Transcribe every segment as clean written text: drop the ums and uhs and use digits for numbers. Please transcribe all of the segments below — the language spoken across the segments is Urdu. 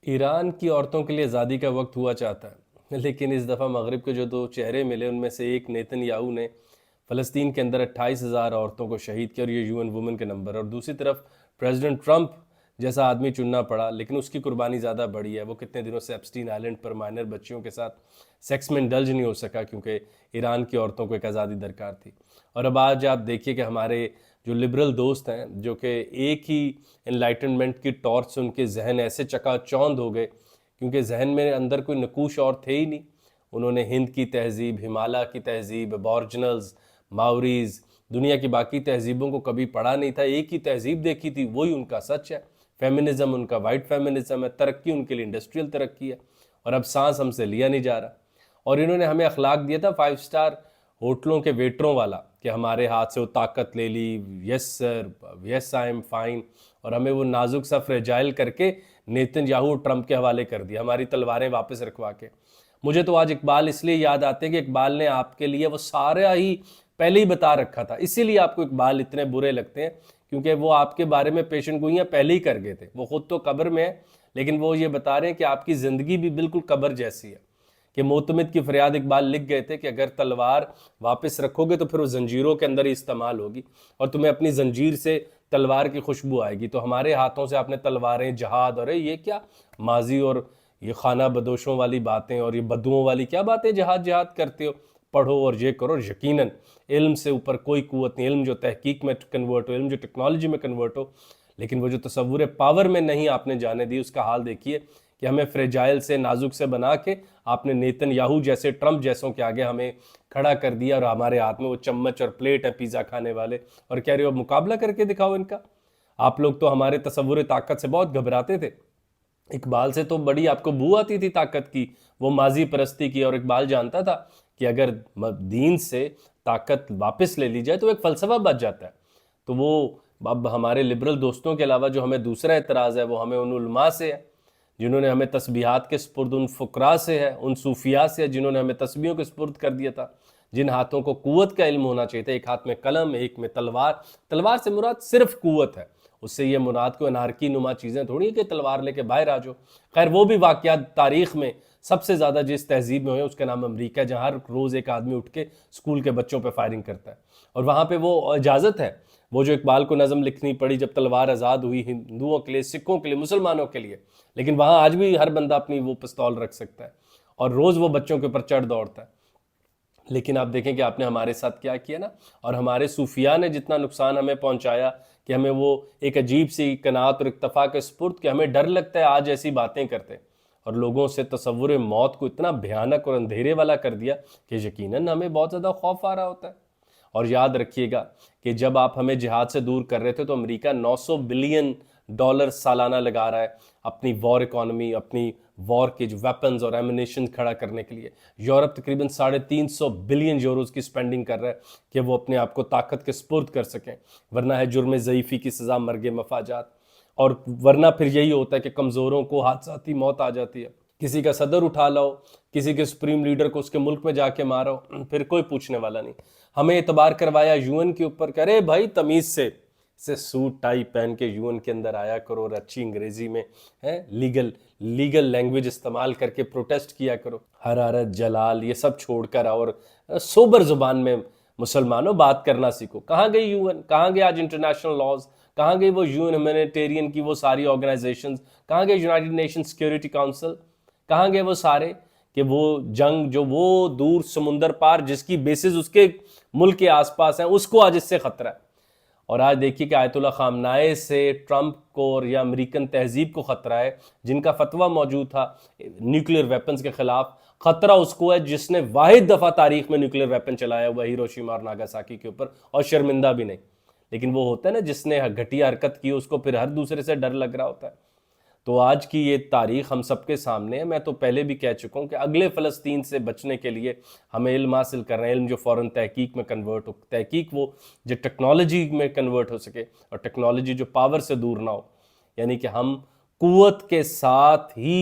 ایران کی عورتوں کے لیے آزادی کا وقت ہوا چاہتا ہے، لیکن اس دفعہ مغرب کے جو دو چہرے ملے ان میں سے ایک نیتن یاہو نے فلسطین کے اندر 28,000 عورتوں کو شہید کیا، اور یہ یو این وومن کے نمبر، اور دوسری طرف پریزیڈنٹ ٹرمپ جیسا آدمی چننا پڑا، لیکن اس کی قربانی زیادہ بڑی ہے۔ وہ کتنے دنوں سے ایپسٹین آئلینڈ پر مائنر بچیوں کے ساتھ سیکس میں انڈلج نہیں ہو سکا، کیونکہ ایران کی عورتوں کو ایک آزادی درکار تھی۔ اور اب آج آپ دیکھیے کہ ہمارے جو لبرل دوست ہیں، جو کہ ایک ہی انلائٹنمنٹ کی ٹارچ سے ان کے ذہن ایسے چکا چوند ہو گئے، کیونکہ ذہن میں اندر کوئی نقوش اور تھے ہی نہیں۔ انہوں نے ہند کی تہذیب، ہمالیہ کی تہذیب، ابورجنلز، ماوریز، دنیا کی باقی تہذیبوں کو کبھی پڑھا نہیں تھا، ایک ہی تہذیب دیکھی تھی، وہی ان کا سچ ہے۔ فیمنزم ان کا وائٹ فیمنزم ہے، ترقی ان کے لیے انڈسٹریل ترقی ہے، اور اب سانس ہم سے لیا نہیں جا رہا۔ اور انہوں نے ہمیں اخلاق دیا تھا 5 اسٹار ہوٹلوں کے ویٹروں والا، کہ ہمارے ہاتھ سے وہ طاقت لے لی، یس سر، یس آئی ایم فائن، اور ہمیں وہ نازک سا فریجائل کر کے نیتن یاہو اور ٹرمپ کے حوالے کر دیا، ہماری تلواریں واپس رکھوا کے۔ مجھے تو آج اقبال اس لیے یاد آتے ہیں کہ اقبال نے آپ کے لیے وہ سارا ہی پہلے ہی بتا رکھا تھا، اسی لیے آپ کو اقبال اتنے برے لگتے ہیں، کیونکہ وہ آپ کے بارے میں پیشن گوئیاں پہلے ہی کر گئے تھے۔ وہ خود تو قبر میں ہے، لیکن وہ یہ بتا رہے ہیں کہ آپ کی زندگی بھی بالکل قبر جیسی ہے۔ کہ معتمد کی فریاد اقبال لکھ گئے تھے کہ اگر تلوار واپس رکھو گے تو پھر وہ زنجیروں کے اندر ہی استعمال ہوگی، اور تمہیں اپنی زنجیر سے تلوار کی خوشبو آئے گی۔ تو ہمارے ہاتھوں سے آپ نے تلواریں، جہاد، اور یہ کیا ماضی اور یہ خانہ بدوشوں والی باتیں اور یہ بدوؤں والی کیا باتیں جہاد جہاد کرتے ہو، پڑھو اور یہ کرو۔ یقیناً علم سے اوپر کوئی قوت نہیں، علم جو تحقیق میں کنورٹ ہو، علم جو ٹیکنالوجی میں کنورٹ ہو، لیکن وہ جو تصور پاور میں نہیں آپ نے جانے دی، اس کا حال دیکھیے کہ ہمیں فریجائل سے، نازک سے بنا کے آپ نے نیتن یاہو جیسے، ٹرمپ جیسوں کے آگے ہمیں کھڑا کر دیا، اور ہمارے ہاتھ میں وہ چمچ اور پلیٹ ہے پیزا کھانے والے، اور کہہ رہے ہو مقابلہ کر کے دکھاؤ ان کا۔ آپ لوگ تو ہمارے تصور طاقت سے بہت گھبراتے تھے، اقبال سے تو بڑی آپ کو بو آتی تھی طاقت کی، وہ ماضی پرستی کی، اور اقبال جانتا تھا کہ اگر دین سے طاقت واپس لے لی جائے تو ایک فلسفہ بچ جاتا ہے۔ تو وہ اب ہمارے لبرل دوستوں کے علاوہ جو ہمیں دوسرا اعتراض ہے وہ ہمیں ان علماء سے ہے جنہوں نے ہمیں تسبیحات کے سپرد، ان فقراء سے ہے، ان صوفیاء سے ہے جنہوں نے ہمیں تسبیحوں کے سپرد کر دیا تھا، جن ہاتھوں کو قوت کا علم ہونا چاہیے تھا، ایک ہاتھ میں قلم، ایک میں تلوار۔ تلوار سے مراد صرف قوت ہے، اس سے یہ مراد کو انارکی نما چیزیں تھوڑی ہیں کہ تلوار لے کے باہر آ جاؤ۔ خیر وہ بھی واقعات تاریخ میں سب سے زیادہ جس تہذیب میں ہوئے اس کا نام امریکہ ہے، جہاں ہر روز ایک آدمی اٹھ کے اسکول کے بچوں پہ فائرنگ کرتا ہے، اور وہاں پہ وہ اجازت ہے۔ وہ جو اقبال کو نظم لکھنی پڑی جب تلوار آزاد ہوئی ہندوؤں کے لیے، سکھوں کے لیے، مسلمانوں کے لیے، لیکن وہاں آج بھی ہر بندہ اپنی وہ پستول رکھ سکتا ہے، اور روز وہ بچوں کے اوپر چڑھ دوڑتا ہے۔ لیکن آپ دیکھیں کہ آپ نے ہمارے ساتھ کیا کیا نا، اور ہمارے صوفیاء نے جتنا نقصان ہمیں پہنچایا، کہ ہمیں وہ ایک عجیب سی قناعت اور اکتفا کے سپرد کہ ہمیں ڈر لگتا ہے آج ایسی باتیں کرتے، اور لوگوں سے تصور موت کو اتنا بھیانک اور اندھیرے والا کر دیا کہ یقیناً ہمیں بہت زیادہ خوف آ رہا ہوتا ہے۔ اور یاد رکھیے گا کہ جب آپ ہمیں جہاد سے دور کر رہے تھے تو امریکہ $900 بلین سالانہ لگا رہا ہے اپنی وار اکانومی، اپنی وار کے جو ویپنز اور ایمونیشن کھڑا کرنے کے لیے۔ یورپ تقریباً 350 بلین یوروز کی سپینڈنگ کر رہا ہے کہ وہ اپنے آپ کو طاقت کے سپرد کر سکیں، ورنہ ہے جرم ضعیفی کی سزا مرگ مفاجات، اور ورنہ پھر یہی ہوتا ہے کہ کمزوروں کو حادثاتی موت آ جاتی ہے۔ کسی کا صدر اٹھا لاؤ، کسی کے سپریم لیڈر کو اس کے ملک میں جا کے مارو، پھر کوئی پوچھنے والا نہیں۔ ہمیں اعتبار کروایا یو این کے اوپر، کہ ارے بھائی تمیز سے سوٹ ٹائی پہن کے یو این کے اندر آیا کرو، اور اچھی انگریزی میں لیگل لینگویج استعمال کر کے پروٹیسٹ کیا کرو، حرارت، جلال، یہ سب چھوڑ کر آؤ، اور سوبر زبان میں مسلمانوں بات کرنا سیکھو۔ کہاں گئی یو این؟ کہاں گئے آج انٹرنیشنل لاز؟ کہاں گئی وہ یو این ہیومینیٹیرین کی وہ ساری آرگنائزیشنز؟ کہاں گئے یونائٹڈ نیشن سیکیورٹی کاؤنسل؟ کہاں گئے وہ سارے کہ وہ جنگ جو وہ دور سمندر پار جس کی بیسز اس کے ملک کے آس پاس ہیں، اس کو آج اس سے خطرہ ہے؟ اور آج دیکھیے کہ آیت اللہ خامنائے سے ٹرمپ کو اور یا امریکن تہذیب کو خطرہ ہے، جن کا فتویٰ موجود تھا نیوکلیر ویپنز کے خلاف۔ خطرہ اس کو ہے جس نے واحد دفعہ تاریخ میں نیوکلیر ویپن چلایا ہوا ہیروشیما اور ناگاساکی کے اوپر، اور شرمندہ بھی نہیں۔ لیکن وہ ہوتا ہے نا جس نے گھٹیا حرکت کی، اس کو پھر ہر دوسرے سے ڈر لگ رہا ہوتا ہے۔ تو آج کی یہ تاریخ ہم سب کے سامنے ہے۔ میں تو پہلے بھی کہہ چکا ہوں کہ اگلے فلسطین سے بچنے کے لیے ہمیں علم حاصل کرنا ہے، علم جو فوراً تحقیق میں کنورٹ ہو، تحقیق وہ جو ٹیکنالوجی میں کنورٹ ہو سکے، اور ٹیکنالوجی جو پاور سے دور نہ ہو، یعنی کہ ہم قوت کے ساتھ ہی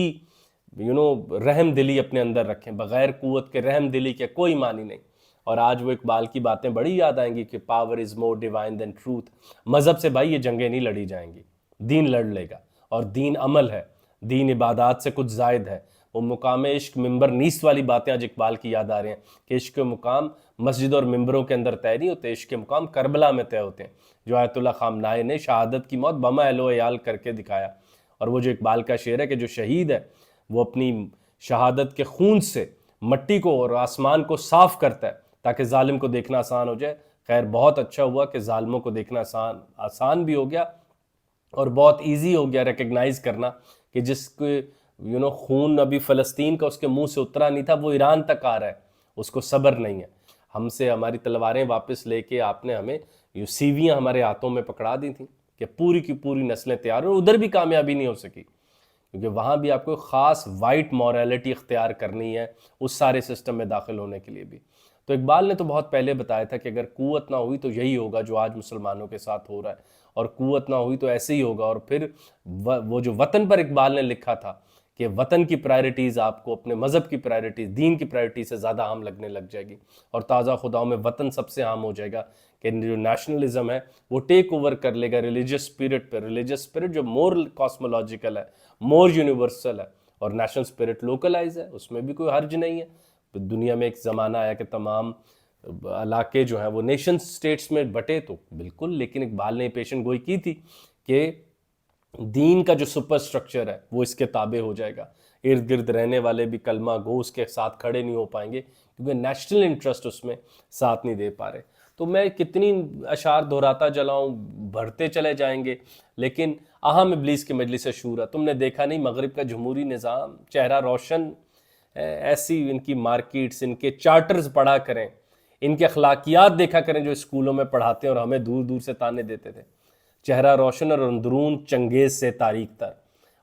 رحم دلی اپنے اندر رکھیں، بغیر قوت کے رحم دلی کے کوئی معنی نہیں۔ اور آج وہ اقبال کی باتیں بڑی یاد آئیں گی کہ power is more divine than truth. مذہب سے بھائی یہ جنگیں نہیں لڑی جائیں گی، دین لڑ لے گا، اور دین عمل ہے۔ دین عبادات سے کچھ زائد ہے. وہ مقام عشق ممبر نیست والی باتیں آج اقبال کی یاد آ رہی ہیں کہ عشق کے مقام مسجد اور ممبروں کے اندر طے نہیں ہوتے، عشق کے مقام کربلا میں طے ہوتے ہیں، جو آیت اللہ خامنہئی نے شہادت کی موت بما اہل و عیال کر کے دکھایا. اور وہ جو اقبال کا شعر ہے کہ جو شہید ہے وہ اپنی شہادت کے خون سے مٹی کو اور آسمان کو صاف کرتا ہے تاکہ ظالم کو دیکھنا آسان ہو جائے. خیر بہت اچھا ہوا کہ ظالموں کو دیکھنا آسان بھی ہو گیا اور بہت ایزی ہو گیا ریکگنائز کرنا کہ جس کے خون ابھی فلسطین کا اس کے منہ سے اترا نہیں تھا وہ ایران تک آ رہا ہے، اس کو صبر نہیں ہے. ہم سے ہماری تلواریں واپس لے کے آپ نے ہمیں سیویاں ہمارے ہاتھوں میں پکڑا دی تھیں کہ پوری کی پوری نسلیں تیار ہیں، اور ادھر بھی کامیابی نہیں ہو سکی کیونکہ وہاں بھی آپ کو خاص وائٹ موریلٹی اختیار کرنی ہے اس سارے سسٹم میں داخل ہونے کے لیے بھی. تو اقبال نے تو بہت پہلے بتایا تھا کہ اگر قوت نہ ہوئی تو یہی ہوگا جو آج مسلمانوں کے ساتھ ہو رہا ہے، اور قوت نہ ہوئی تو ایسے ہی ہوگا. اور پھر وہ جو وطن پر اقبال نے لکھا تھا کہ وطن کی پرائرٹیز آپ کو اپنے مذہب کی پرائرٹیز، دین کی پرائرٹیز سے زیادہ عام لگنے لگ جائے گی، اور تازہ خداؤں میں وطن سب سے عام ہو جائے گا کہ جو نیشنلزم ہے وہ ٹیک اوور کر لے گا ریلیجس اسپرٹ پہ. ریلیجس اسپرٹ جو مور کاسمولوجیکل ہے، مور یونیورسل ہے، اور نیشنل اسپرٹ لوکلائز ہے، اس میں بھی کوئی حرج نہیں ہے. دنیا میں ایک زمانہ آیا کہ تمام علاقے جو ہیں وہ نیشن سٹیٹس میں بٹے، تو بالکل، لیکن اقبال نے پیشن گوئی کی تھی کہ دین کا جو سپر سٹرکچر ہے وہ اس کے تابع ہو جائے گا، ارد گرد رہنے والے بھی کلمہ گو اس کے ساتھ کھڑے نہیں ہو پائیں گے کیونکہ نیشنل انٹرسٹ اس میں ساتھ نہیں دے پا رہے. تو میں کتنی اشعار دہراتا جلاؤں، بڑھتے چلے جائیں گے، لیکن اہم ابلیس کے مجلس شورا، تم نے دیکھا نہیں مغرب کا جمہوری نظام چہرہ روشن، ایسی ان کی مارکیٹس، ان کے چارٹرز پڑھا کریں، ان کے اخلاقیات دیکھا کریں جو اسکولوں میں پڑھاتے ہیں اور ہمیں دور دور سے تانے دیتے تھے. چہرہ روشن اور اندرون چنگیز سے تاریک تر،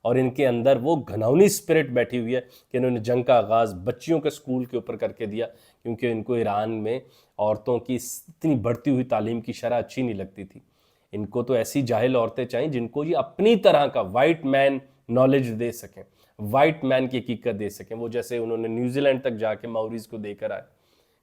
اور ان کے اندر وہ گھنونی اسپرٹ بیٹھی ہوئی ہے کہ انہوں نے جنگ کا آغاز بچیوں کے اسکول کے اوپر کر کے دیا کیونکہ ان کو ایران میں عورتوں کی اتنی بڑھتی ہوئی تعلیم کی شرح اچھی نہیں لگتی تھی. ان کو تو ایسی جاہل عورتیں چاہیے جن کو یہ اپنی طرح کا وائٹ مین نالج دے سکیں، وائٹ مین کی حقیقت دے سکیں. وہ جیسے انہوں نے نیوزی لینڈ تک جا کے ماوریز کو دے کر آئے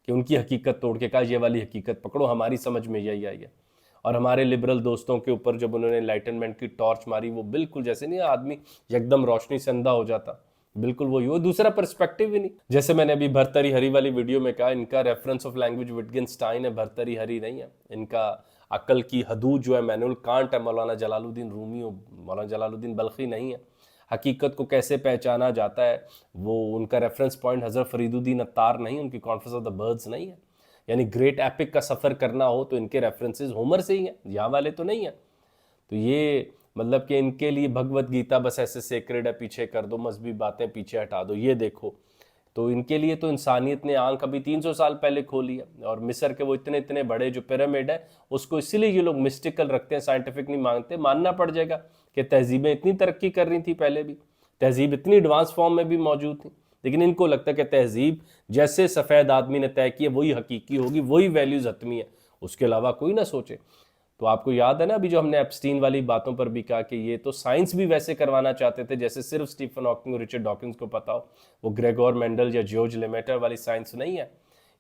کہ ان کی حقیقت توڑ کے کہا یہ والی حقیقت پکڑو، ہماری سمجھ میں یہی آئی ہے. اور ہمارے لبرل دوستوں کے اوپر جب انہوں نے انلائٹنمنٹ کی ٹارچ ماری، وہ بالکل جیسے نہیں آدمی یکدم روشنی سے اندھا ہو جاتا، بالکل وہی، وہ دوسرا پرسپیکٹیو ہی نہیں. جیسے میں نے ابھی بھرتری ہری والی ویڈیو میں کہا، ان کا ریفرنس آف لینگویج وٹگنسٹائن ہے، بھرتری ہری نہیں ہے. ان کا عقل کی حدود جو ہے مینوئل کانٹ ہے، مولانا جلال الدین رومی اور مولانا جلال الدین بلخی نہیں ہے. حقیقت کو کیسے پہچانا جاتا ہے وہ ان کا ریفرنس پوائنٹ حضرت فرید الدین عطار نہیں، ان کی کانفرنس آف دا برڈز نہیں ہے. یعنی گریٹ ایپک کا سفر کرنا ہو تو ان کے ریفرنسز ہومر سے ہی ہیں، یہاں والے تو نہیں ہیں. تو یہ مطلب کہ ان کے لیے بھگوت گیتا بس ایسے سیکرڈ ہے، پیچھے کر دو، مذہبی باتیں پیچھے ہٹا دو، یہ دیکھو. تو ان کے لیے تو انسانیت نے آنکھ ابھی 300 سال پہلے کھولی ہے. اور مصر کے وہ اتنے بڑے جو پیرامڈ ہے اس کو اسی لیے یہ لوگ مسٹیکل رکھتے ہیں، سائنٹیفک نہیں مانگتے. ماننا پڑ جائے گا کہ تہذیبیں اتنی ترقی کر رہی تھی پہلے بھی، تہذیب اتنی ایڈوانس فارم میں بھی موجود تھی، لیکن ان کو لگتا ہے کہ تہذیب جیسے سفید آدمی نے طے کی ہے وہی حقیقی ہوگی، وہی ویلیوز حتمی ہے، اس کے علاوہ کوئی نہ سوچے. تو آپ کو یاد ہے نا ابھی جو ہم نے ایپسٹین والی باتوں پر بھی کہا کہ یہ تو سائنس بھی ویسے کروانا چاہتے تھے جیسے صرف اسٹیفن ہاکنگ اور رچرڈ ڈاکنز کو پتا ہو. وہ گریگور مینڈل یا جیورج لیمیٹر والی سائنس نہیں ہے،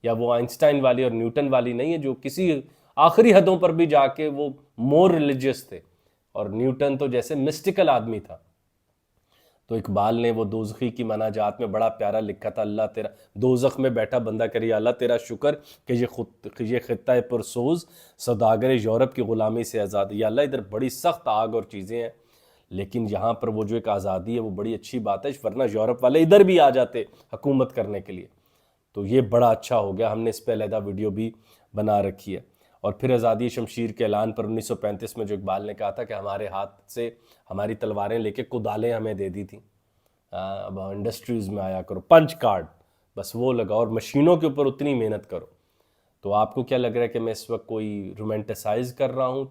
یا وہ آئنسٹائن والی اور نیوٹن والی نہیں ہے جو کسی آخری حدوں پر بھی جا کے وہ مور ریلیجیس تھے، اور نیوٹن تو جیسے مسٹیکل آدمی تھا. تو اقبال نے وہ دوزخی کی مناجات میں بڑا پیارا لکھا تھا، اللہ تیرا دوزخ میں بیٹھا بندہ کرے اللہ تیرا شکر کہ یہ خطہ پرسوز سوداگر یورپ کی غلامی سے آزاد. یا اللہ ادھر بڑی سخت آگ اور چیزیں ہیں، لیکن یہاں پر وہ جو ایک آزادی ہے وہ بڑی اچھی بات ہے، ورنہ یورپ والے ادھر بھی آ جاتے حکومت کرنے کے لیے. تو یہ بڑا اچھا ہو گیا، ہم نے اس پہ علیحدہ ویڈیو بھی بنا رکھی ہے. اور پھر آزادی شمشیر کے اعلان پر 1935 میں جو اقبال نے کہا تھا کہ ہمارے ہاتھ سے ہماری تلواریں لے کے کدالیں ہمیں دے دی تھیں، اب انڈسٹریز میں آیا کرو، پنچ کارڈ بس وہ لگاؤ اور مشینوں کے اوپر اتنی محنت کرو. تو آپ کو کیا لگ رہا ہے کہ میں اس وقت کوئی رومانٹیسائز کر رہا ہوں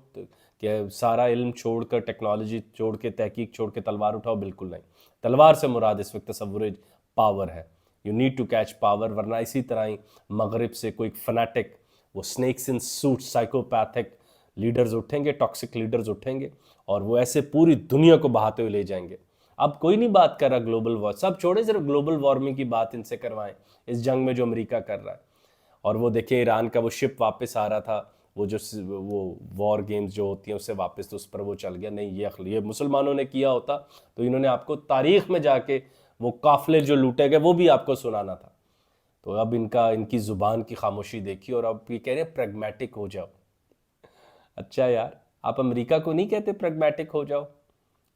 کہ سارا علم چھوڑ کر، ٹیکنالوجی چھوڑ کے، تحقیق چھوڑ کے تلوار اٹھاؤ؟ بالکل نہیں. تلوار سے مراد اس وقت تصور پاور ہے. You need to catch power, ورنہ اسی طرح ہی مغرب سے کوئی فنیٹک، وہ snakes in suit psychopathic leaders اٹھیں گے، ٹاکسک لیڈرز اٹھیں گے، اور وہ ایسے پوری دنیا کو بہاتے ہوئے لے جائیں گے. اب کوئی نہیں بات کر رہا گلوبل وار، سب چھوڑے، صرف گلوبل وارمنگ کی بات ان سے کروائیں اس جنگ میں جو امریکہ کر رہا ہے. اور وہ دیکھیں ایران کا وہ شپ واپس آ رہا تھا، وہ جو وہ وار گیمز جو ہوتی ہیں اس سے واپس تو اس پر وہ چل گیا. نہیں یہ مسلمانوں نے کیا ہوتا تو انہوں نے آپ کو تاریخ میں جا کے وہ قافلے جو لوٹے گئے وہ بھی آپ کو سنانا تھا. تو اب ان کی زبان کی خاموشی دیکھی اور اب یہ کہہ رہے ہیں پریگمیٹک ہو جاؤ. اچھا یار آپ امریکہ کو نہیں کہتے پریگمیٹک ہو جاؤ؟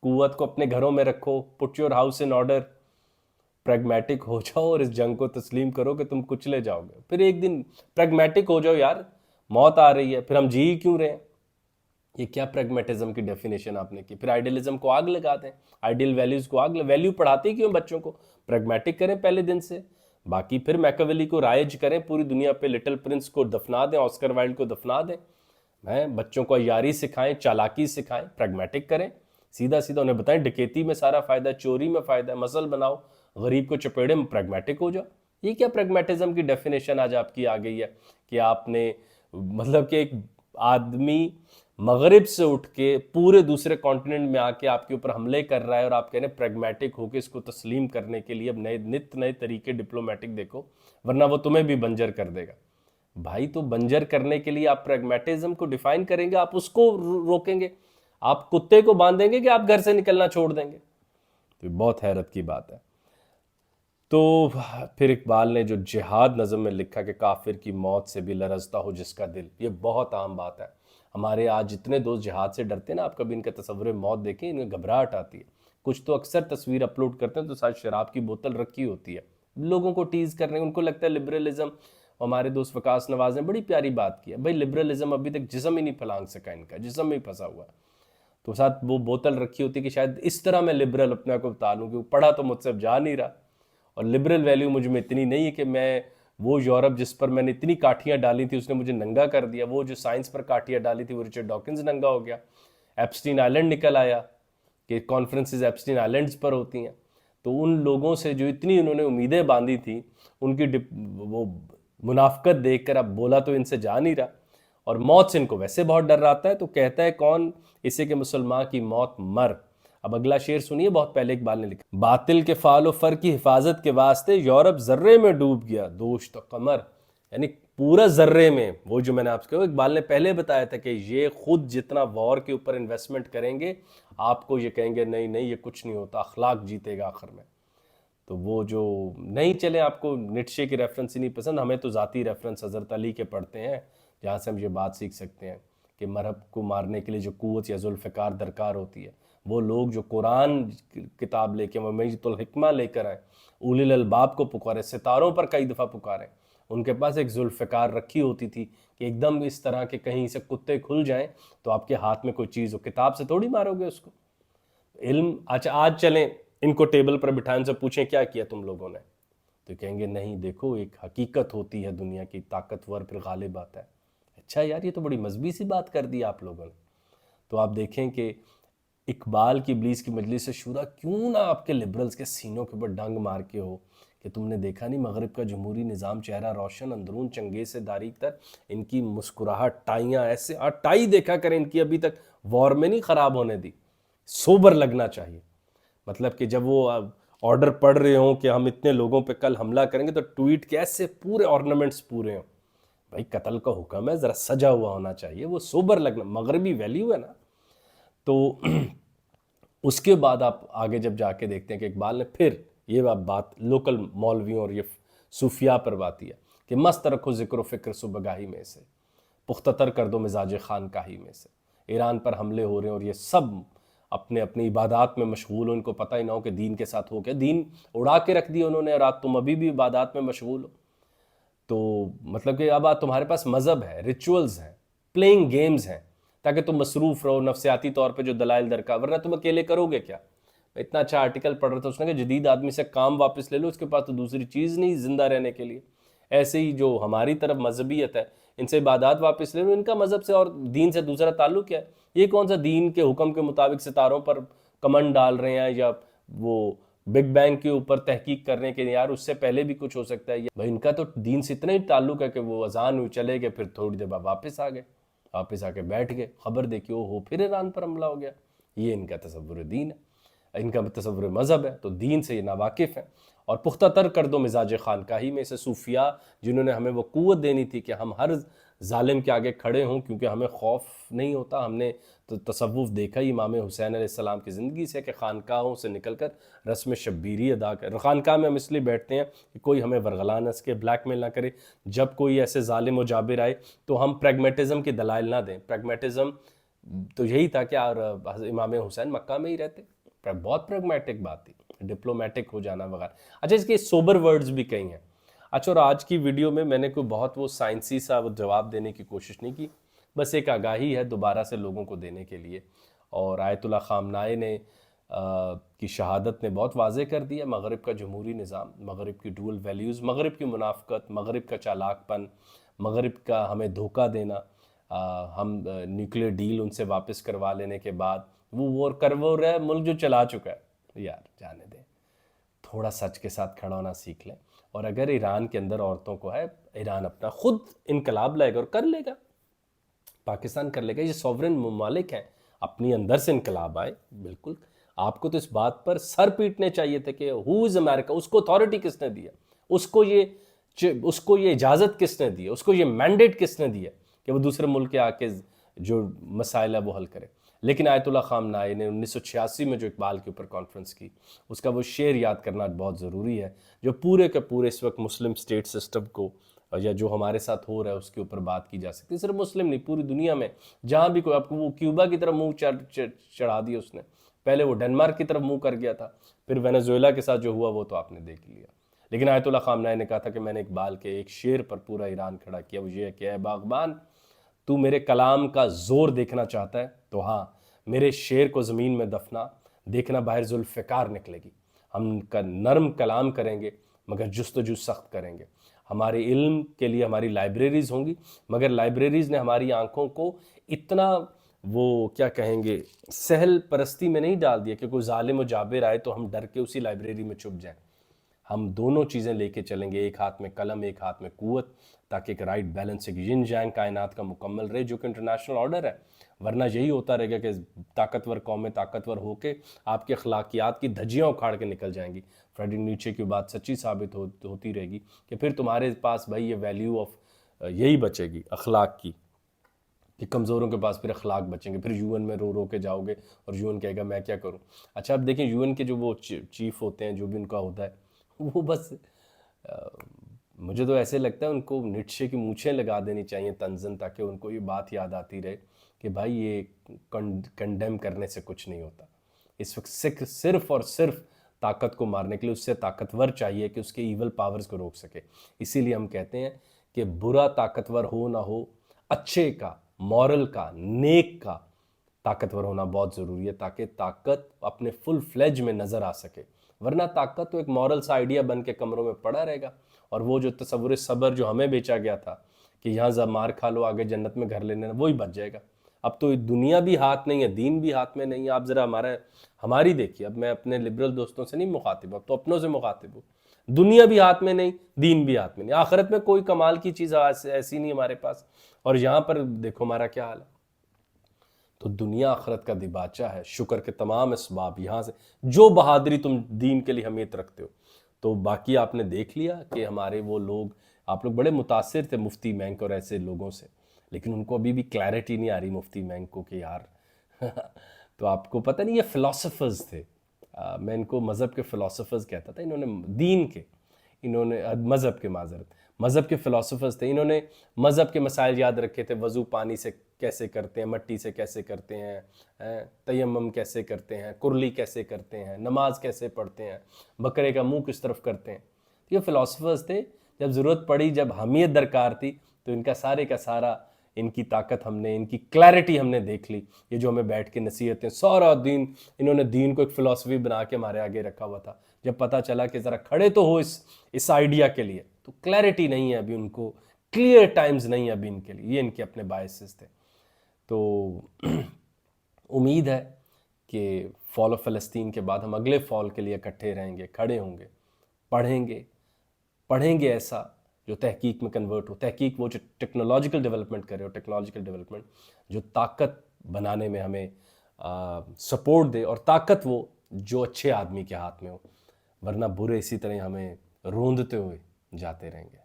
قوت کو اپنے گھروں میں رکھو, put your house in order, pragmatic ہو جاؤ اور اس جنگ کو تسلیم کرو کہ تم کچلے جاؤ گے. پھر ایک دن پریگمیٹک ہو جاؤ یار, موت آ رہی ہے, پھر ہم جی کیوں رہے ہیں؟ یہ کیا پریگمیٹزم کی ڈیفینیشن آپ نے کی؟ پھر آئیڈیلزم کو آگ لگا دیں, آئیڈیل ویلیوز کو آگ, ویلیو پڑھاتے کیوں بچوں کو؟ پریگمیٹک کریں پہلے دن سے, باقی پھر میکاویلی کو رائج کریں پوری دنیا پہ, لٹل پرنس کو دفنا دیں, آسکر وائلڈ کو دفنا دیں, بچوں کو عیاری سکھائیں, چالاکی سکھائیں, پریگمیٹک کریں, سیدھا سیدھا انہیں بتائیں ڈکیتی میں سارا فائدہ, چوری میں فائدہ ہے, مسل بناؤ, غریب کو چپیڑے میں, پریگمیٹک ہو جاؤ. یہ کیا پریگمیٹزم کی ڈیفینیشن آج آپ کی آ گئی ہے کہ آپ نے مطلب کہ ایک آدمی مغرب سے اٹھ کے پورے دوسرے کانٹیننٹ میں آ کے آپ کے اوپر حملے کر رہا ہے اور آپ کہہ رہے ہیں پریگمیٹک ہو کے اس کو تسلیم کرنے کے لیے اب نئے طریقے ڈپلومیٹک دیکھو ورنہ وہ تمہیں بھی بنجر کر دے گا. بھائی تو بنجر کرنے کے لیے آپ پریگمیٹزم کو ڈیفائن کریں گے, آپ اس کو روکیں گے, آپ کتے کو باندھیں گے کہ آپ گھر سے نکلنا چھوڑ دیں گے؟ تو بہت حیرت کی بات ہے. تو پھر اقبال نے جو جہاد نظم میں لکھا کہ کافر کی موت سے بھی لرزتا ہو جس کا دل, یہ بہت عام بات ہے. ہمارے آج جتنے دوست جہاد سے ڈرتے ہیں نا, آپ کبھی ان کا تصور موت دیکھیں, انہیں گھبراہٹ آتی ہے. کچھ تو اکثر تصویر اپلوڈ کرتے ہیں تو ساتھ شراب کی بوتل رکھی ہوتی ہے, لوگوں کو ٹیز کر رہے ہیں, ان کو لگتا ہے لبرلزم. ہمارے دوست وقاص نواز نے بڑی پیاری بات کی ہے, بھائی لبرلزم ابھی تک جسم ہی نہیں پھلانگ سکا, ان کا جسم میں پھنسا ہوا ہے. تو ساتھ وہ بوتل رکھی ہوتی کہ شاید اس طرح میں لبرل اپنے کو بتا لوں کہ وہ پڑھا تو مجھ سے اب جا نہیں رہا, اور لبرل ویلیو مجھ میں اتنی نہیں ہے کہ میں وہ یورپ جس پر میں نے اتنی کاٹھیاں ڈالی تھی اس نے مجھے ننگا کر دیا, وہ جو سائنس پر کاٹھیاں ڈالی تھی وہ رچرڈ ڈاکنز ننگا ہو گیا, ایپسٹین آئلینڈ نکل آیا کہ کانفرنسز ایپسٹین آئلینڈز پر ہوتی ہیں. تو ان لوگوں سے جو اتنی انہوں نے امیدیں باندھی تھی ان کی وہ منافقت دیکھ کر اب بولا تو ان سے جا نہیں رہا, اور موت سے ان کو ویسے بہت ڈر رہتا ہے. تو کہتا ہے کون اسے کہ مسلمان کی موت مر. اب اگلا شعر سنیے, بہت پہلے اقبال نے لکھا, باطل کے فعل و فر کی حفاظت کے واسطے یورپ ذرے میں ڈوب گیا دوش تو قمر. یعنی پورا ذرے میں, وہ جو میں نے آپ کو اقبال نے پہلے بتایا تھا کہ یہ خود جتنا وار کے اوپر انویسٹمنٹ کریں گے آپ کو یہ کہیں گے نہیں یہ کچھ نہیں ہوتا, اخلاق جیتے گا آخر میں. تو وہ جو نہیں چلے, آپ کو نیٹشے کی ریفرنس ہی نہیں پسند, ہمیں تو ذاتی ریفرنس حضرت علی کے پڑھتے ہیں جہاں سے ہم یہ بات سیکھ سکتے ہیں کہ مرہب کو مارنے کے لیے جو قوت یا ذوالفقار درکار ہوتی ہے, وہ لوگ جو قرآن کتاب لے کے میت الحکمہ لے کر آئے, اولی الالباب کو پکارے, ستاروں پر کئی دفعہ پکارے, ان کے پاس ایک ذوالفقار رکھی ہوتی تھی کہ ایک دم اس طرح کے کہیں سے کتے کھل جائیں تو آپ کے ہاتھ میں کوئی چیز ہو, کتاب سے تھوڑی مارو گے اس کو. علم اچھا آج چلیں ان کو ٹیبل پر بٹھائیں, ان سے پوچھیں کیا کیا تم لوگوں نے, تو کہیں گے نہیں دیکھو ایک حقیقت ہوتی ہے دنیا کی, طاقتور پھر غالب آتا ہے. اچھا یار یہ تو بڑی مذہبی سی بات کر دی آپ لوگوں نے. تو آپ دیکھیں کہ اقبال کی ابلیس کی مجلس شورا کیوں نہ آپ کے لبرلز کے سینوں کے اوپر ڈنگ مار کے ہو کہ تم نے دیکھا نہیں مغرب کا جمہوری نظام چہرہ روشن, اندرون چنگیز سے داریک تر, ان کی مسکراہٹ, ٹائیاں ایسے, ٹائی دیکھا کریں ان کی ابھی تک وار میں نہیں خراب ہونے دی. سوبر لگنا چاہیے, مطلب کہ جب وہ آرڈر پڑھ رہے ہوں کہ ہم اتنے لوگوں پہ کل حملہ کریں گے تو ٹویٹ کیسے پورے آرنامنٹس پورے ہوں. بھائی قتل کا حکم ہے, ذرا سجا ہوا ہونا چاہیے, وہ سوبر لگنا مغربی ویلیو ہے نا. تو اس کے بعد آپ آگے جب جا کے دیکھتے ہیں کہ اقبال نے پھر یہ بات لوکل مولویوں اور یہ صوفیاء پر باتی ہے کہ مست رکھو ذکر و فکر صبحگاہی میں سے, پختہ تر کر دو مزاج خانقاہی میں سے. ایران پر حملے ہو رہے ہیں اور یہ سب اپنے اپنی عبادات میں مشغول ہو, ان کو پتہ ہی نہ ہو کہ دین کے ساتھ ہو کیا, دین اڑا کے رکھ دیا انہوں نے, اور آپ تم ابھی بھی عبادات میں مشغول ہو. تو مطلب کہ اب تمہارے پاس مذہب ہے, ریچولز ہیں, پلینگ گیمز ہیں, تاکہ تم مصروف رہو نفسیاتی طور پہ جو دلائل درکار, ورنہ تم اکیلے کرو گے کیا. اتنا اچھا آرٹیکل پڑھ رہا تھا اس نے کہ جدید آدمی سے کام واپس لے لو, اس کے پاس تو دوسری چیز نہیں زندہ رہنے کے لیے. ایسے ہی جو ہماری طرف مذہبیت ہے ان سے عبادات واپس لے لو, ان کا مذہب سے اور دین سے دوسرا تعلق کیا ہے. یہ کون سا دین کے حکم کے مطابق ستاروں پر کمنڈ ڈال رہے ہیں یا وہ بگ بینگ کے اوپر تحقیق کر رہے ہیں کہ یار اس سے پہلے بھی کچھ ہو سکتا ہے. بھائی ان کا تو دین سے اتنا ہی تعلق ہے کہ وہ اذان ہوئی چلے گئے, پھر تھوڑی دیر بعد واپس آ گئے, واپس آ کے بیٹھ گئے, خبر دیکھی ہو پھر ایران پر حملہ ہو گیا. یہ ان کا تصور دین ہے, ان کا تصور مذہب ہے. تو دین سے یہ ناواقف ہیں. اور پختہ تر کر دو مزاج خانقاہی میں سے صوفیاء جنہوں نے ہمیں وہ قوت دینی تھی کہ ہم ہر ظالم کے آگے کھڑے ہوں، کیونکہ ہمیں خوف نہیں ہوتا. ہم نے تو تصوف دیکھا ہی امام حسین علیہ السلام کی زندگی سے کہ خانقاہوں سے نکل کر رسم شبیری ادا کر. خانقاہ میں ہم اس لیے بیٹھتے ہیں کہ کوئی ہمیں ورغلا نہ سکے، بلیک میل نہ کرے. جب کوئی ایسے ظالم و جابر آئے تو ہم پریگمیٹزم کی دلائل نہ دیں. پریگمیٹزم تو یہی تھا کہ امام حسین مکہ میں ہی رہتے. بہت پریگمیٹک بات تھی، ڈپلومیٹک ہو جانا وغیرہ. اچھا، اس کے سوبر ورڈز بھی کئی ہیں. اچھا، اور آج کی ویڈیو میں نے کوئی بہت وہ سائنسی سا جواب دینے کی کوشش نہیں کی، بس ایک آگاہی ہے دوبارہ سے لوگوں کو دینے کے لیے. اور آیت اللہ خامنائے نے کی شہادت نے بہت واضح کر دیا مغرب کا جمہوری نظام، مغرب کی ڈول ویلیوز، مغرب کی منافقت، مغرب کا چالاک پن، مغرب کا ہمیں دھوکہ دینا. ہم نیوکلیر ڈیل ان سے واپس کروا لینے کے بعد وہ وار کرو رہا ہے ملک جو چلا چکا ہے. یار جانے دیں، تھوڑا سچ کے ساتھ کھڑا ہونا سیکھ لیں. اور اگر ایران کے اندر عورتوں کو ہے، ایران اپنا خود انقلاب لائے گا اور کر لے گا، پاکستان کر لے گا. یہ سوورن ممالک ہیں، اپنی اندر سے انقلاب آئے. بالکل آپ کو تو اس بات پر سر پیٹنے چاہیے تھے کہ ہو از امریکہ، اس کو اتھارٹی کس نے دیا، اس کو یہ اجازت کس نے دی، اس کو یہ مینڈیٹ کس نے دیا کہ وہ دوسرے ملک کے آ کے جو مسائل ہے وہ حل کرے. لیکن آیت اللہ خامنائے نے 1986 میں جو اقبال کے اوپر کانفرنس کی، اس کا وہ شعر یاد کرنا بہت ضروری ہے، جو پورے کے پورے اس وقت مسلم سٹیٹ سسٹم کو یا جو ہمارے ساتھ ہو رہا ہے اس کے اوپر بات کی جا سکتی ہے. صرف مسلم نہیں، پوری دنیا میں جہاں بھی کوئی، آپ کو وہ کیوبا کی طرف منہ چڑھا دیا اس نے، پہلے وہ ڈنمارک کی طرف منہ کر گیا تھا، پھر وینزویلا کے ساتھ جو ہوا وہ تو آپ نے دیکھ لیا. لیکن آیت اللہ خامنائے نے کہا تھا کہ میں نے اقبال کے ایک شعر پر پورا ایران کھڑا کیا، وہ یہ ہے کہ اے باغبان، تو میرے کلام کا زور دیکھنا چاہتا ہے تو ہاں، میرے شعر کو زمین میں دفنا، دیکھنا باہر ذوالفقار نکلے گی. ہم کا نرم کلام کریں گے مگر جستجو سخت کریں گے. ہمارے علم کے لیے ہماری لائبریریز ہوں گی، مگر لائبریریز نے ہماری آنکھوں کو اتنا وہ کیا کہیں گے سہل پرستی میں نہیں ڈال دیا کہ کوئی ظالم و جابر آئے تو ہم ڈر کے اسی لائبریری میں چھپ جائیں. ہم دونوں چیزیں لے کے چلیں گے، ایک ہاتھ میں قلم، ایک ہاتھ میں قوت، تاکہ ایک رائٹ بیلنس، ایک ین جانگ کائنات کا مکمل رہے، جو کہ انٹرنیشنل آرڈر ہے. ورنہ یہی ہوتا رہے گا کہ طاقتور قومیں طاقتور ہو کے آپ کے اخلاقیات کی دھجیاں اکھاڑ کے نکل جائیں گی. فریڈرک نیچے کی بات سچی ثابت ہوتی رہے گی کہ پھر تمہارے پاس بھائی یہ ویلیو آف یہی بچے گی اخلاق کی، کہ کمزوروں کے پاس پھر اخلاق بچیں گے. پھر یو این میں رو رو کے جاؤ گے اور یو این کہے گا میں کیا کروں. اچھا اب دیکھیں، یو این کے جو وہ چیف ہوتے ہیں، جو بھی ان کا ہوتا ہے، وہ بس مجھے تو ایسے لگتا ہے ان کو نیٹشے کی مونچھیں لگا دینی چاہیے طنزاً، تاکہ ان کو یہ بات یاد آتی رہے کہ بھائی یہ کنڈیم کرنے سے کچھ نہیں ہوتا. اس وقت صرف اور صرف طاقت کو مارنے کے لیے اس سے طاقتور چاہیے کہ اس کے ایول پاورز کو روک سکے. اسی لیے ہم کہتے ہیں کہ برا طاقتور ہو نہ ہو، اچھے کا، مورل کا، نیک کا طاقتور ہونا بہت ضروری ہے، تاکہ طاقت اپنے فل فلیج میں نظر آ سکے. ورنہ طاقت تو ایک مورل سا آئیڈیا بن کے کمروں میں پڑا رہے گا. اور وہ جو تصور صبر جو ہمیں بیچا گیا تھا کہ یہاں مار کھا لو آگے جنت میں گھر لینے، وہی بچ جائے گا. اب تو دنیا بھی ہاتھ نہیں ہے، دین بھی ہاتھ میں نہیں ہے. آپ ذرا ہماری دیکھیے، اب میں اپنے لبرل دوستوں سے نہیں مخاطب، اب تو اپنوں سے مخاطب ہوں. دنیا بھی ہاتھ میں نہیں، دین بھی ہاتھ میں نہیں، آخرت میں کوئی کمال کی چیز ایسی نہیں ہمارے پاس. اور یہاں پر دیکھو ہمارا کیا حال ہے. تو دنیا آخرت کا دباچہ ہے، شکر کے تمام اسباب یہاں سے، جو بہادری تم دین کے لیے حمیت رکھتے ہو. تو باقی آپ نے دیکھ لیا کہ ہمارے وہ لوگ، آپ لوگ بڑے متاثر تھے مفتی مینک اور ایسے لوگوں سے، لیکن ان کو ابھی بھی کلیئرٹی نہیں آ رہی مفتی مینک کو کہ یار تو آپ کو پتہ نہیں، یہ فلاسفرز تھے، میں ان کو مذہب کے فلاسفرز کہتا تھا. انہوں نے دین کے، انہوں نے مذہب کے مذہب کے فلاسفرز تھے. انہوں نے مذہب کے مسائل یاد رکھے تھے، وضو پانی سے کیسے کرتے ہیں، مٹی سے کیسے کرتے ہیں، تیمم کیسے کرتے ہیں، کرلی کیسے کرتے ہیں، نماز کیسے پڑھتے ہیں، بکرے کا منہ کس طرف کرتے ہیں. یہ فلاسفرز تھے. جب ضرورت پڑی، جب اہمیت درکار تھی، تو ان کا سارے کا سارا، ان کی طاقت ہم نے، ان کی کلیئرٹی ہم نے دیکھ لی. یہ جو ہمیں بیٹھ کے نصیحتیں، سارا دین انہوں نے دین کو ایک فلسفی بنا کے ہمارے آگے رکھا ہوا تھا. جب پتہ چلا کہ ذرا کھڑے تو ہو اس آئیڈیا کے لیے، تو کلیئرٹی نہیں ہے ابھی ان کو، کلیئر ٹائمز نہیں ہے ابھی ان کے لیے. یہ ان کے اپنے باعث تھے. تو امید ہے کہ فال آف فلسطین کے بعد ہم اگلے فال کے لیے اکٹھے رہیں گے، کھڑے ہوں گے، پڑھیں گے ایسا جو تحقیق میں کنورٹ ہو. تحقیق وہ جو ٹیکنالوجیکل ڈیولپمنٹ کرے، اور ٹیکنالوجیکل ڈیولپمنٹ جو طاقت بنانے میں ہمیں سپورٹ دے، اور طاقت وہ جو اچھے آدمی کے ہاتھ میں ہو. ورنہ برے اسی طرح ہمیں روندتے ہوئے جاتے رہیں گے.